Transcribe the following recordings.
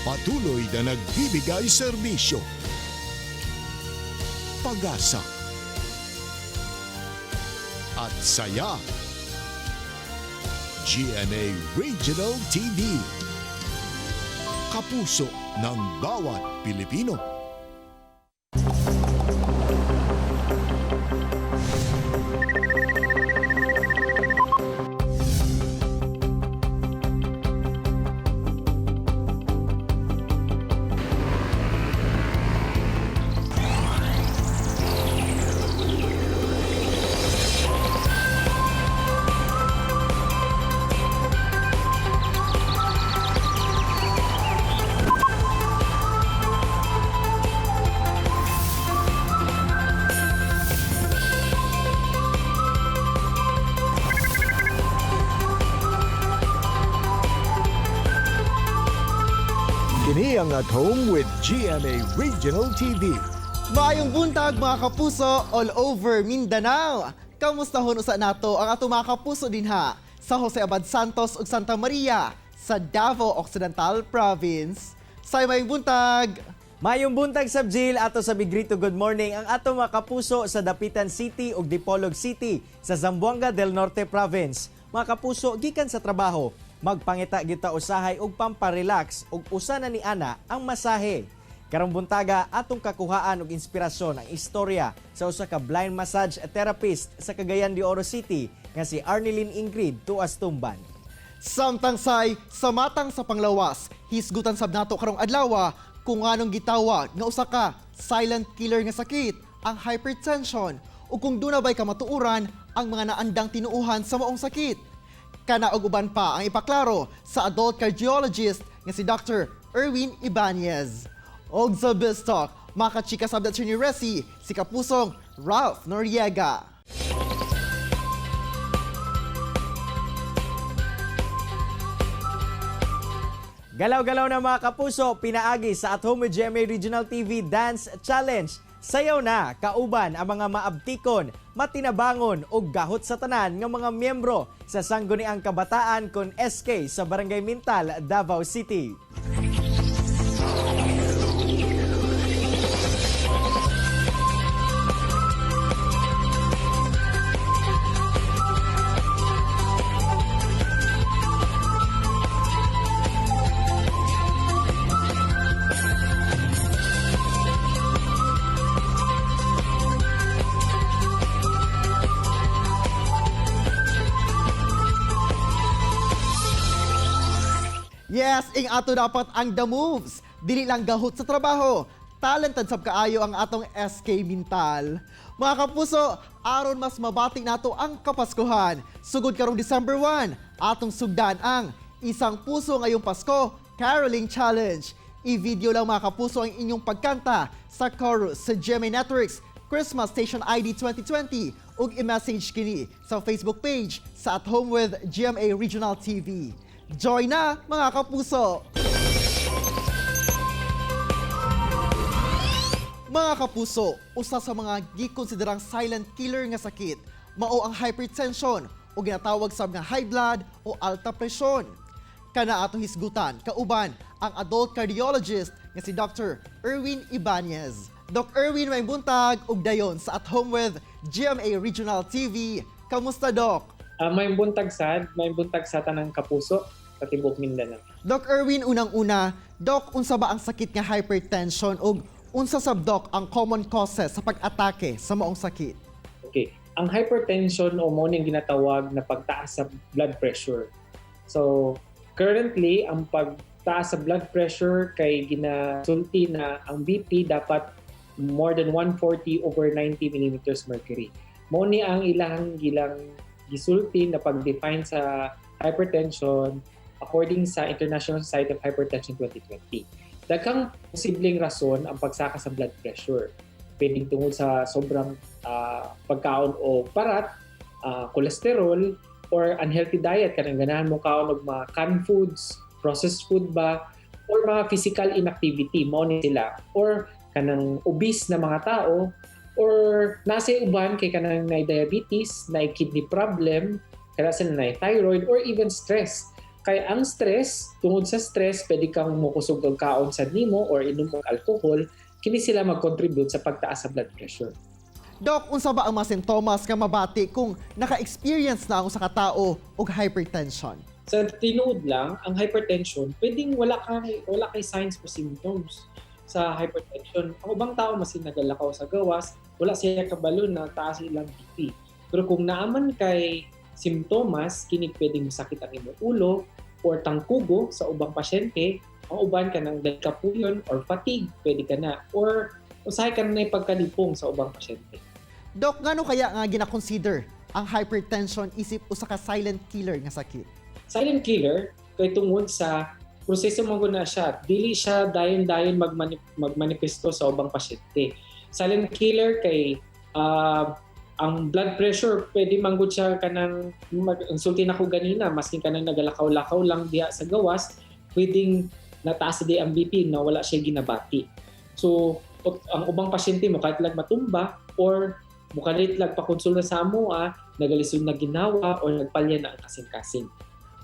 Patuloy na nagbibigay serbisyo. Pag-asa at saya. GMA Regional TV. Kapuso ng bawat Pilipino. Kini ang At Home with GMA Regional TV. Maayong buntag mga kapuso all over Mindanao. Kamusta usa nato ang ato mga kapuso dinha sa Jose Abad Santos ug Santa Maria sa Davao Occidental Province. Say maayong buntag. Mayong buntag sa Jill ato sa Bigrito good morning ang ato mga kapuso sa Dapitan City ug Dipolog City sa Zamboanga del Norte Province. Mga kapuso gikan sa trabaho, magpangita kita usahay ug pamparelax ug usa na ni ana ang masahe. Karong buntaga atong kakuhaan og inspirasyon ang istorya sa usa ka blind massage therapist sa Cagayan de Oro City nga si Arnelyn Ingrid Tuas Tumban. Samtang say sa matang sa panglawas, hisgutan sab nato karong adlaw kung anong gitawag nga usa ka silent killer nga sakit, ang hypertension, ug kung dunay ka matuuran ang mga naandang tinuuhan sa maong sakit. Kana og uban pa ang ipaklaro sa adult cardiologist nga si Dr. Erwin Ibanez. Og sa Biztalk, makachika sa update ni Resi, si kapusong Ralph Noriega. Galaw-galaw na mga kapuso, pinaagi sa At Home with GMA Regional TV Dance Challenge. Sayaw na, kauban ang mga maabtikon, matinabangon o gahot sa tanan ng mga miyembro sa Sangguniang Kabataan kon SK sa Barangay Mintal, Davao City. Yes, ing ato dapat ang the moves. Dili lang gahot sa trabaho. Talented sab kaayo ang atong SK Mintal. Mga kapuso, aron mas mabating nato ang Kapaskuhan. Sugod karong December 1, atong sugdan ang Isang Puso Ngayong Pasko Caroling Challenge. I-video lang mga kapuso ang inyong pagkanta sa chorus sa GMA Networks Christmas Station ID 2020 ug i-message kini sa Facebook page sa At Home with GMA Regional TV. Join na mga kapuso! Mga kapuso, usa sa mga gikonsiderang silent killer nga sakit mao ang hypertension o ginatawag sa mga high blood o alta presyon. Kana atong hisgutan kauban ang adult cardiologist nga si Dr. Erwin Ibanez. Doc Erwin, may buntag ug dayon sa At Home with GMA Regional TV. Kamusta, Doc? May buntag sa tanang kapuso sa tibuok Mindanao. Doc Erwin, unang-una, Doc, unsa ba ang sakit nga hypertension ug unsa sab, Doc, ang common causes sa pag-atake sa maong sakit? Okay. Ang hypertension o mo ning ginatawag na pagtaas sa blood pressure. So, currently, ang pagtaas sa blood pressure kay ginasulti na ang BP dapat more than 140/90 millimeters mercury. Mo ni ang ilang gisulti na pag-define sa hypertension according sa International Society of Hypertension 2020. Daghang posibleng rason ang pagsaka sa blood pressure. Pwedeng tungod sa sobrang pagkaon o parat, cholesterol, or unhealthy diet. Kanang ganahan mo kaon og mga canned foods, processed food ba, or mga physical inactivity, mo ni sila. Or kanang obese na mga tao, or nasa uban kay kanang na diabetes, na kidney problem, kana sila na thyroid, or even stress. Kaya ang stress, tungod sa stress, pwede kang mukusog og kaon sa nimo or inom og alcohol, kini sila mag-contribute sa pagtaas sa blood pressure. Dok, unsa ba ang mga sintomas nga mabati kung naka-experience na ang usa ka tawo og hypertension? Sa tinuod lang, ang hypertension, pwedeng wala kay signs o symptoms sa hypertension. Ang ubang tao masin nagalakaw sa gawas, wala siya kabalo na taas ilang BP. Pero kung naaman kay simptomas, kini pwedeng masakit ang imong ulo or tangkugo sa ubang pasyente, ang uban ka ng kapuyon or fatigue, pwede ka na, or usahay ka na pagkalipong sa ubang pasyente. Dok, ngano kaya nga gina-consider ang hypertension isip usa ka silent killer nga sakit? Silent killer, kay tungod sa proseso mo na siya, dili siya dayon-dayon magmanifesto sa ubang pasyente. Silent killer kay ang blood pressure, pwede manggod siya kanang insulti na ko ganina, maskin kanang nagalakaw-lakaw lang diya sa gawas, pwedeng nataas di ang BP na wala siya ginabati. So, ang ubang pasyente mo kahit lang matumba or mukalit lang pakonsulta sa amo, nagalisod na ginawa or nagpalya na ang kasing-kasing.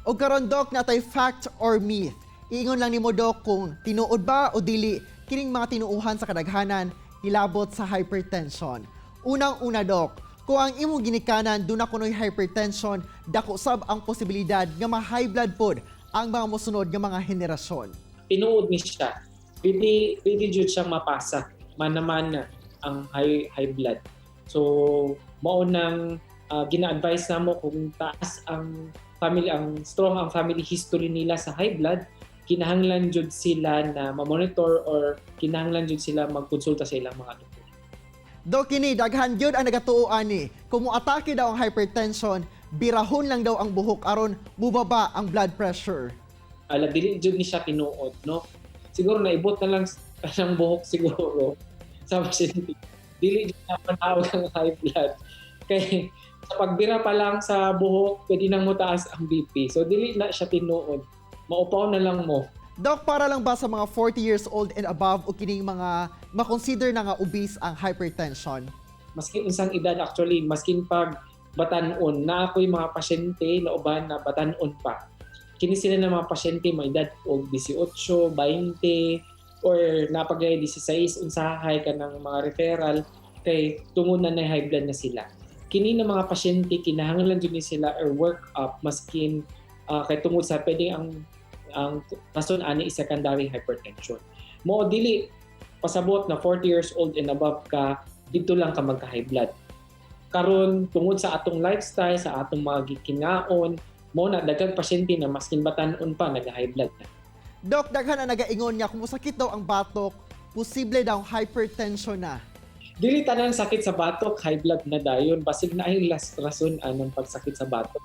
O karon Dok, natay fact or myth? Iingon lang nimo Dok kung tinuod ba o dili kining mga tinuuhan sa kadaghanan hilabot sa hypertension. Unang-una Dok, kung ang imong ginikanan doon na kunoy hypertension, dako sab ang posibilidad nga ma-high blood pod ang mga mosunod nga mga henerasyon. Tinuod ni siya, pwede jud siyang mapasa man ang high blood. So, mao nang gina-advise namo kung taas ang strong ang family history nila sa high blood, kinahanglan jud sila na ma-monitor or kinahanglan jud sila magkonsulta sa ilang mga doktor. Dok, kini daghan gyud ang nagatuo ani. Kung moatake daw ang hypertension, birahon lang daw ang buhok aron mubaba ang blood pressure. Dili jud ni siya tinuod, no? Siguro naibot na lang ang buhok siguro sa pasyente. Dili jud na panawag ang high blood. Kay sa pagbira pa lang sa buhok, pwede nang mutaas ang BP. So dili na siya tinuod. Maupaw na lang mo. Dok, para lang ba sa mga 40 years old and above o kining mga makonsider na nga obese ang hypertension? Maskin unsang edad actually, maskin pag batanon na ako'y mga pasyente na uban na batanon pa. Kini sila ng mga pasyente may edad og 18, 20 or napagay 16 unsahay ka ng mga referral kay tungod na high blood na sila. Kini ng mga pasyente kinahanglan jud ni sila or work up maskin kay tungod sa pwede ang rason ani is secondary hypertension. Mo dili pasabot na 40 years old and above ka, dito lang ka magka-high blood. Karon tungod sa atong lifestyle, sa atong mga gikinaon, mo na daghang pasyente na maskin batanon pa nag-high blood na. Dok, daghan na nagaingon niya kung sakit daw ang batok, posible daw hypertension na. Dili tanang sakit sa batok, high blood na dayon, basig na ay last rason ng pagsakit sa batok.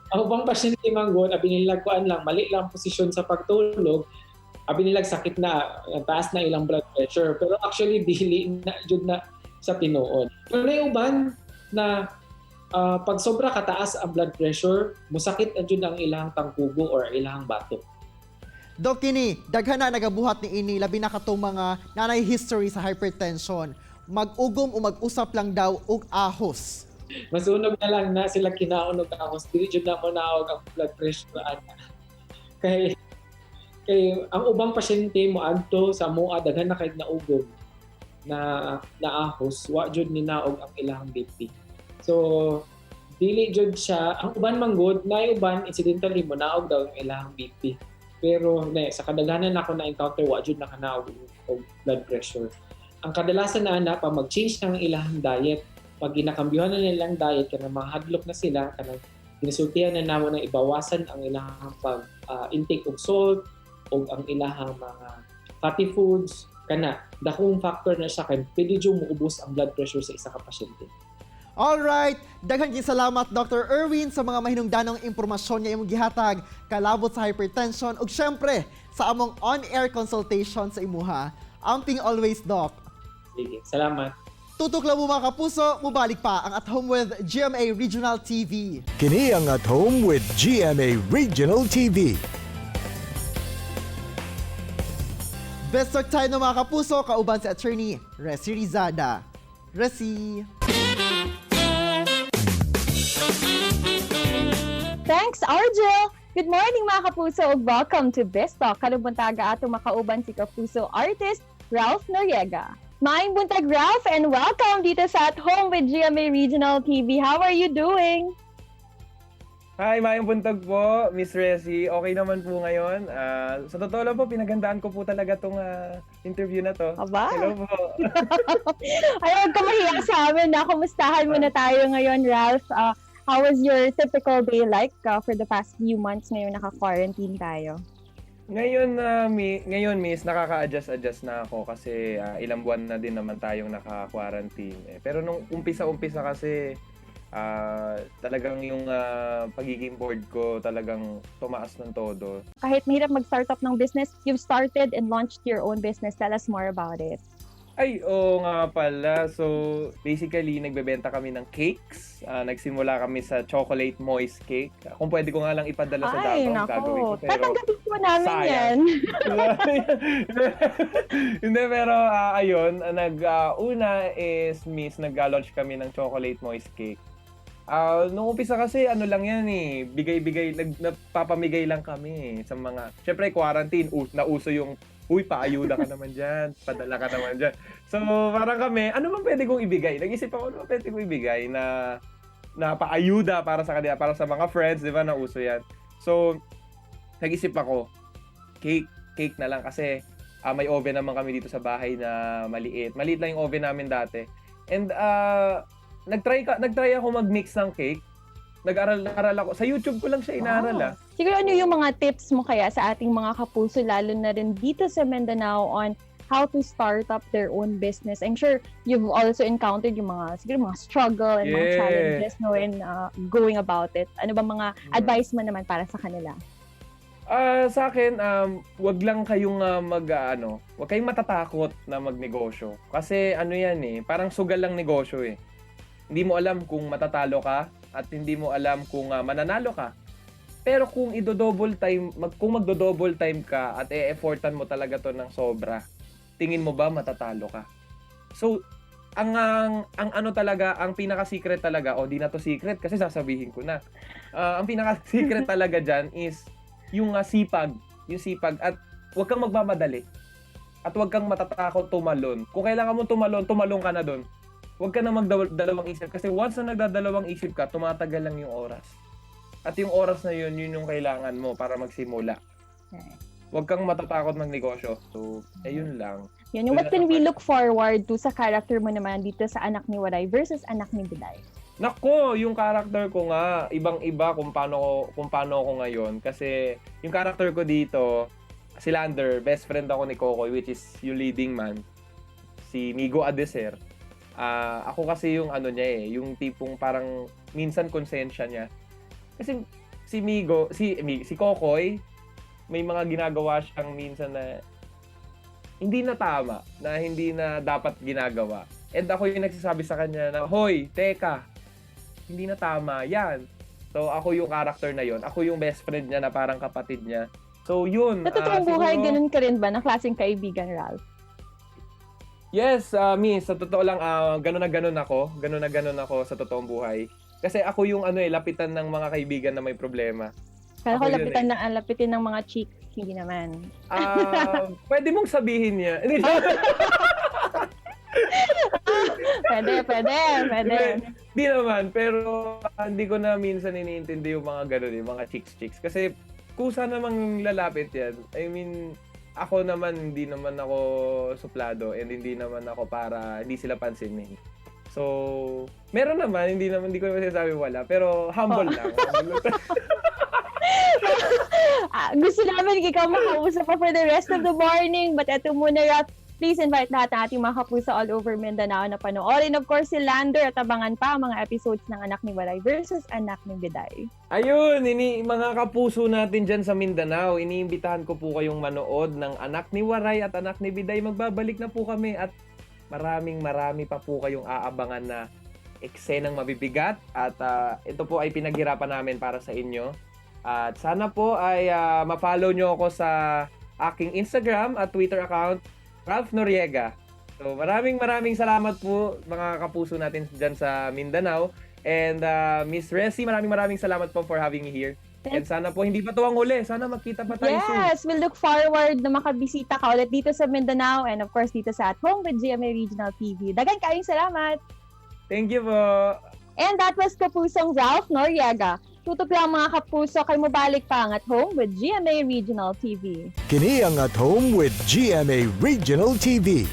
Ang ubang pasyente manggod, abi nila kuan lang, mali lang posisyon sa pagtulog, abi nila sakit na, taas na ilang blood pressure. Pero actually, dili na, jud na sa tinuod. Pero may uban na pag sobra kataas ang blood pressure, musakit na jud ang ilang tangkugo or ilang batok. Dok, kini, daghan na nagabuhat ni ini, labi na katong mga nanay history sa hypertension. Mag-ugom o mag-usap lang daw og ahos. Masunog na lang na sila kinaon og ahos, dili jud na mo naog ang blood pressure ana. Kay ang ubang pasyente mo adto sa moa daghan na kay naugom na ahos, wa jud ni naog ang ilang BP. So dili jud siya, ang uban manggod na uban incidentally mo naog daw ang ilang BP. Pero sa kadaghanan ako na encounter wa jud nakanaog og blood pressure. Ang kadalasan na pa mag-change ng ilang diet, pag ginakambyuhan na nilang diet, kanang mga hadlok na sila, kanang ginasultihan na namo na ibawasan ang ilang intake of salt o ang ilang mga fatty foods, kana dakong factor na siya kay pwede jud muubos ang blood pressure sa isa ka pasyente. Alright, daghan gyud salamat Dr. Erwin sa mga mahinungdanong impormasyon nga imong gihatag kalabot sa hypertension ug syempre sa among on-air consultation sa imuha. Amping always, Doc. Sige, salamat. Tutok lang mo mga kapuso, mubalik pa ang At Home with GMA Regional TV. Kini ang At Home with GMA Regional TV. Best talk tayo ng mga kapuso, kauban si Attorney Resi Rizada. Resi. Thanks, Argel! Good morning mga kapuso ug welcome to Best Talk. Karong buntaga atong makauban si kapuso artist Ralph Noriega. Maayong buntag Ralph and welcome dito sa At Home with GMA Regional TV. How are you doing? Hi, mayong buntag po, Miss Resi. Okay naman po ngayon. Sa totoo lang po, pinagandaan ko po talaga tong interview na to. Aba? Hello po. Ay, huwag ka mahiya sa amin na. Kumustahan muna tayo ngayon, Ralph. How was your typical day like for the past few months ngayon naka-quarantine tayo? Ngayon, Miss, nakaka-adjust na ako kasi ilang buwan na din naman tayong naka-quarantine. Pero nung umpisa kasi, talagang yung pagiging bored ko talagang tumaas ng todo. Kahit mahirap mag-start up ng business, you've started and launched your own business. Tell us more about it. Ay, oo nga pala. So, basically, nagbebenta kami ng cakes. Nagsimula kami sa chocolate moist cake. Kung pwede ko nga lang ipadala sa Ay, Davao, gagawin ko. nako. Tatanggapin po namin sayang. yan. Hindi, pero ayun, una is, Miss, nag-launch kami ng chocolate moist cake. Nung umpisa kasi, ano lang yan eh, nagpapamigay lang kami sa mga, syempre quarantine, nauso yung, uy, paayuda ka naman dyan, padala ka naman dyan. So, parang kami, ano man pwede kong ibigay? Nag-isip ako, ano man pwede kong ibigay na paayuda para sa kanila, para sa mga friends, di ba, nauso yan. So, nag-isip ako, cake na lang kasi may oven naman kami dito sa bahay na maliit. Maliit lang yung oven namin dati. And, nagtry ako mag-mix ng cake. Nag-aral ako. Sa YouTube ko lang siya inaaral. Siguro ano yung mga tips mo kaya sa ating mga kapuso, lalo na rin dito sa Mindanao on how to start up their own business? I'm sure you've also encountered yung siguro mga struggle and mga challenges no, in going about it. Ano ba mga advice mo naman para sa kanila? Sa akin, wag lang kayong wag kayong matatakot na magnegosyo. Kasi ano yan eh, parang sugal lang negosyo eh. Hindi mo alam kung matatalo ka at hindi mo alam kung mananalo ka. Pero kung kung magdo-double time ka at e-effortan mo talaga to ng sobra, tingin mo ba matatalo ka? So, ang ano talaga, ang pinaka-secret talaga, di na to secret kasi sasabihin ko na. Ang pinaka-secret talaga dyan is yung sipag. Yung sipag at huwag kang magmamadali. At huwag kang matatakot tumalon. Kung kailangan mo tumalon ka na doon. Huwag ka na magdalawang isip kasi once na nagdadalawang isip ka, tumatagal lang yung oras. At yung oras na yun yung kailangan mo para magsimula. Huwag kang matatakot magnegosyo. So, ayun lang. Yun, what can we look forward to sa character mo naman dito sa Anak ni Waray versus Anak ni Biday? Nako, yung character ko nga, ibang-iba kung paano ako ngayon. Kasi yung character ko dito, si Lander, best friend ako ni Kokoy, which is yung leading man. Si Migo Adeser. Ako kasi yung niya yung tipong parang minsan konsensya niya. Kasi si Kokoy, may mga ginagawa siyang minsan na hindi na tama, na hindi na dapat ginagawa. And ako yung nagsasabi sa kanya na, hoy, teka, hindi na tama yan. So ako yung character na yon. Ako yung best friend niya na parang kapatid niya. So yun. Sa totoong buhay, ganun ka rin ba na klaseng kaibigan, Ralph? Yes, Miss, sa totoo lang, ganun na ganun ako sa totoong buhay. Kasi ako yung lapitan ng mga kaibigan na may problema. Kaya ko Ako yun lapitin ng mga chicks, hindi naman. Pwede mong sabihin niya. Pwede. Hindi naman, pero hindi ko na minsan iniintindi yung mga ganun, yung mga chicks. Kasi kusa namang lalapit yan. I mean, ako naman, hindi naman ako suplado and hindi naman ako para hindi sila pansinin. So, meron naman, hindi ko naman sinasabi wala, pero humble lang. Gusto namin ikaw makausap pa for the rest of the morning, but eto muna, Ralph, please invite lahat ng ating mga kapuso all over Mindanao na panoorin. Of course, si Lander at abangan pa ang mga episodes ng Anak ni Waray versus Anak ni Biday. Ayun, mga kapuso natin dyan sa Mindanao, iniimbitahan ko po kayong manood ng Anak ni Waray at Anak ni Biday. Magbabalik na po kami at marami pa po kayong aabangan na eksenang mabibigat at ito po ay pinaghirapan namin para sa inyo. At sana po ay ma-follow nyo ako sa aking Instagram at Twitter account, Ralph Noriega. So maraming salamat po mga kapuso natin dyan sa Mindanao. And Miss Resi, maraming salamat po for having me here. And sana po hindi pa to ang huli. Sana magkita pa tayo soon. Yes, we'll look forward na makabisita ka ulit dito sa Mindanao and of course dito sa At Home with GMA Regional TV. Dagan kayong salamat! Thank you po. And that was Kapusong Ralph Noriega. Tutok lang mga kapuso, kay mabalik pa ang At Home with GMA Regional TV. Kini ang At Home with GMA Regional TV.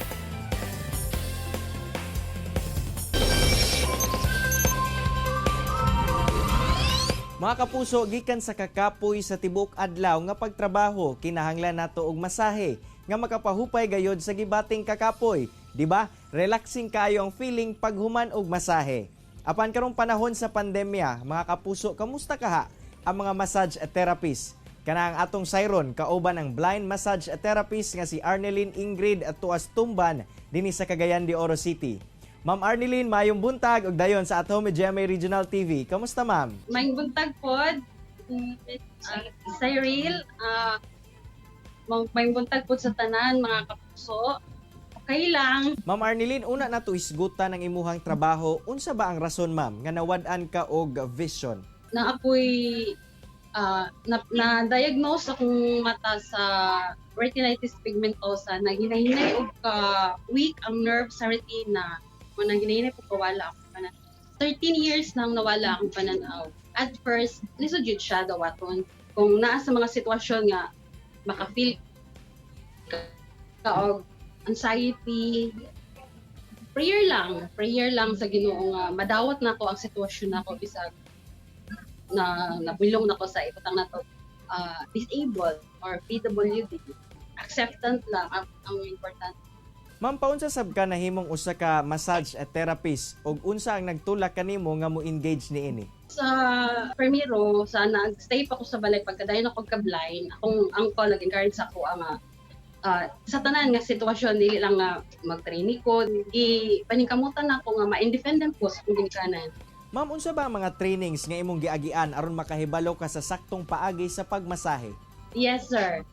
Mga kapuso, gikan sa kakapoy sa tibuok adlaw nga pagtrabaho, kinahanglan nato og masahe nga makapahupay gayod sa gibating kakapoy. Di ba? Relaxing kayo ang feeling paghuman og masahe. Apan karong panahon sa pandemya, mga kapuso, kamusta kaha ang mga massage therapist? Kana ang atong sayron kauban ang blind massage therapist nga si Arnelyn Ingrid at Tuas Tumban dinhi sa Cagayan de Oro City. Ma'am Arnelyn, mayong buntag og dayon sa At Home with GMA Regional TV. Kamusta, ma'am? May buntag pod, Cyril, may buntag pod sa tanan, mga kapuso. Okay lang. Ma'am Arnelyn, una na to isgutan ang imuhang trabaho. Unsa ba ang rason, ma'am, nga nawad-an ka og vision? Na ako'y na-diagnose akong mata sa retinitis pigmentosa na hinahinay og weak ang nerve sa retina. Kung nanginahinay po kawala ako panan. 13 years nang nawala akong pananaw. At first, lisod yun siya dawaton. Kung naa sa mga sitwasyon nga maka-feel ka og anxiety, prayer lang sa Ginoo nga madawat nako ang sitwasyon nako bisag na nabulong nako sa ibutang nato disabled or PWD. Acceptance lang ang important. Ma'am, paunsa sab ka nahimong usa ka massage therapist ug unsa ang nagtulak kanimo nga mo engage niini? Sa primero, sa nag-stay pa ko sa balay pagkadayon ako ka-blind, akong uncle nag-encourage sa ako nga sa tanan nga sitwasyon dili lang nga mag-training ko, paningkamutan ako nga ma-independent ko sa akong ginikanan. Ma'am, unsa ba ang mga trainings nga imong giagian aron makahibalo ka sa saktong paagi sa pagmasahe? Yes, sir.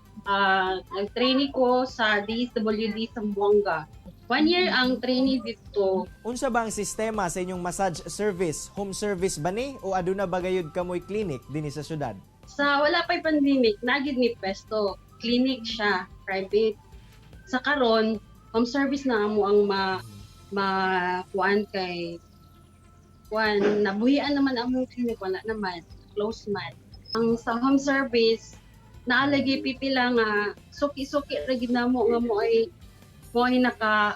Nag-training ko sa DSWD Zamboanga. 1 year ang training dito. Unsa ba ang sistema sa inyong massage service? Home service ba ni o aduna ba gayud kamoy clinic dinhi sa syudad? Sa wala pa'y pandemic, nagid ni pesto. Clinic siya, private. Sa karon, home service na amo ang kuan kay kuan nabuhian naman ang clinic, wala naman, close man. Ang sa home service naalagi pipila nga suki-suki ra gid namo nga mo ay naka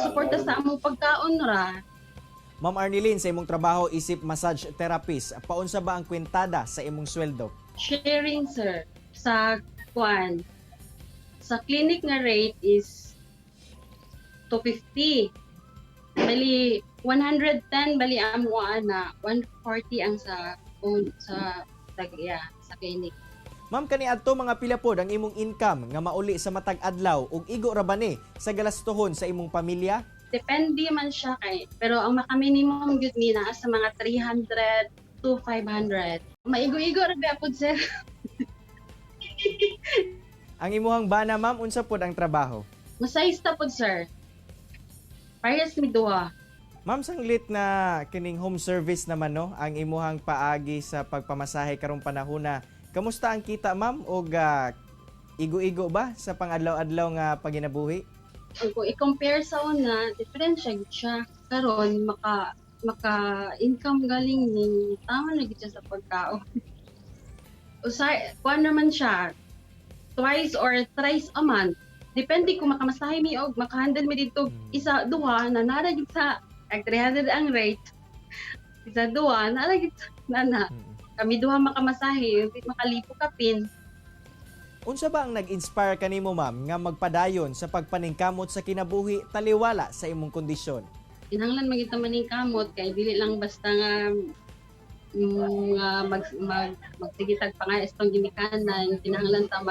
suporta sa among pagkaon ra. Ma'am Arnelyn, sa imong trabaho isip massage therapist, paunsa ba ang kwentada sa imong sweldo? Sharing, sir, sa kuan sa clinic nga rate is 250. Bali 110 bali amo na 140 ang sa clinic. Ma'am, kani adto mga pila pod ang imong income nga mauli sa matag adlaw ug igo ra ba ni sa galastuhon sa imong pamilya? Depende man siya kay, pero ang maka-minimum gyud ni naa sa mga 300 to 500. Maigo-igo ra gyapon, sir. Ang imuhang bana, ma'am, unsa pod ang trabaho? Masayista pod, sir. Parehas mi duha. Ma'am, sanglit na kining home service naman no, ang imuhang paagi sa pagpamasahe karong panahona. Kamusta ang kita, ma'am? O igo-igo ba sa pang-adlaw-adlaw nga paginabuhi? Kung i-compare sa una, different siya. Karon maka-income galing ni tama na gid siya sa pagkaon. Kuan naman siya, twice or thrice a month. Depende kung makamasahe mi og makahandle mi dito isa duha na nara gid sa 300 ang rate. Isa duha nara gid na. Kami duha makamasahe, makalipo ka pin. Unsa ba ang nag-inspire kanimo, ma'am, nga magpadayon sa pagpaningkamot sa kinabuhi taliwala sa imong kondisyon? Kinahanglan magita maningkamot kay dili lang basta nga magsigitag pa nga istong ginikanan, kinahanglan ta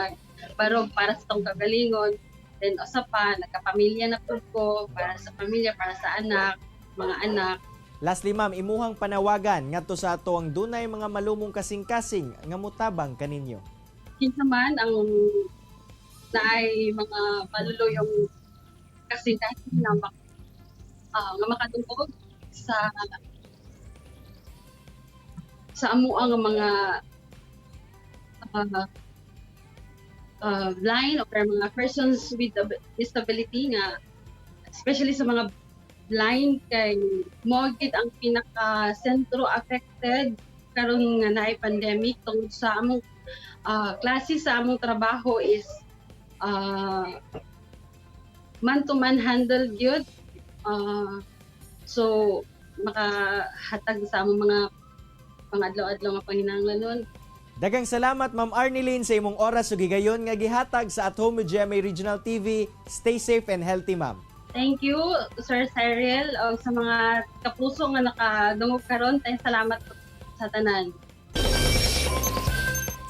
barog para sa tong kagalingon. Then usa pa nagkapamilya na pud ko para sa pamilya, para sa anak, mga anak. Lastly, ma'am, imuhang panawagan ngadto sa ato ang dunay mga malumong kasing-kasing nga mutabang kaninyo. Kinsa man ang naay mga maluluyong kasing-kasing na nga makatungkol sa amo ang mga uh, blind or mga persons with disability nga, especially sa mga blind kay mogit ang pinaka sentro affected karon nga naay pandemic tungod sa among klase sa among trabaho is man to man handle gyud, so makahatag sa among mga pangadlaw-adlaw nga panginahanglanon. Daghang salamat Ma'am Arnilyn sa imong oras ug gigayon nga gihatag sa At Home with GMA Regional TV. Stay safe and healthy, ma'am. Thank you, Sir Cyril, sa mga kapuso nga nakadungog karon. Tayong salamat sa tanan.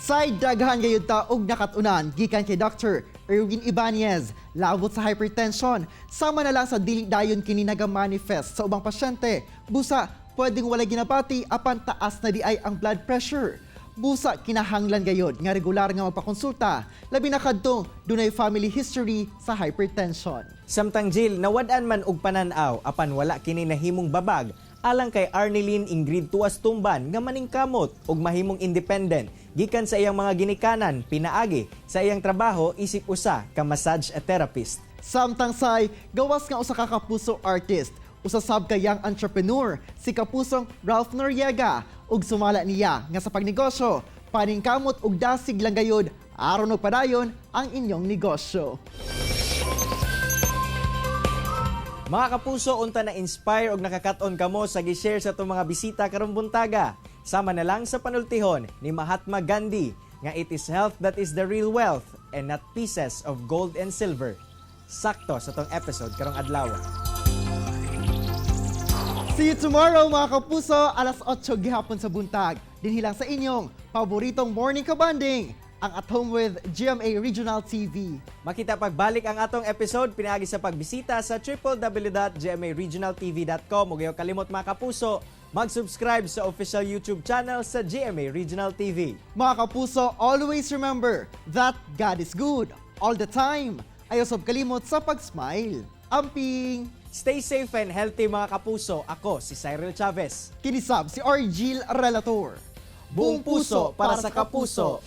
Side daghan gayud ta og nakatunan gikan kay Dr. Erwin Ibanez, labot sa hypertension, sama na lang sa dili dayon kini naga-manifest sa ubang pasyente. Busa, pwedeng wala ginapati apan taas na di ay ang blood pressure. Busa, kinahanglan gayod nga regular nga magpakonsulta, labi na kadtong dunay family history sa hypertension. Samtang Jill, nawad-an man og pananaw apan wala kini nahimong babag alang kay Arnilyn Ingrid Tuas Tumban nga maningkamot og mahimong independent gikan sa iyang mga ginikanan pinaagi sa iyang trabaho isip usa ka massage therapist. Samtang say, gawas nga usa ka kapuso artist, usasab ka young entrepreneur, si kapusong Ralph Noriega, ug sumala niya nga sa pagnegosyo, paningkamot ug dasig lang gayud aron og padayon ang inyong negosyo. Mga kapuso, unta na inspire og nakakaton kamo sa gi-share sa itong mga bisita karong buntaga. Sama na lang sa panultihon ni Mahatma Gandhi nga it is health that is the real wealth and not pieces of gold and silver. Sakto sa itong episode karong adlaw. See you tomorrow mga kapuso, alas 8 gihapon sa buntag. Dinhilang sa inyong paboritong morning kabanding, ang At Home with GMA Regional TV. Makita pagbalik ang atong episode pinaagi sa pagbisita sa www.gmaregionaltv.com. Huwag kayo kalimot mga kapuso, mag-subscribe sa official YouTube channel sa GMA Regional TV. Mga kapuso, always remember that God is good all the time. Ayaw sab kalimot sa pag-smile. Amping! Stay safe and healthy mga kapuso. Ako si Cyril Chavez. Kinisab si Argil Relator. Buong puso para sa kapuso.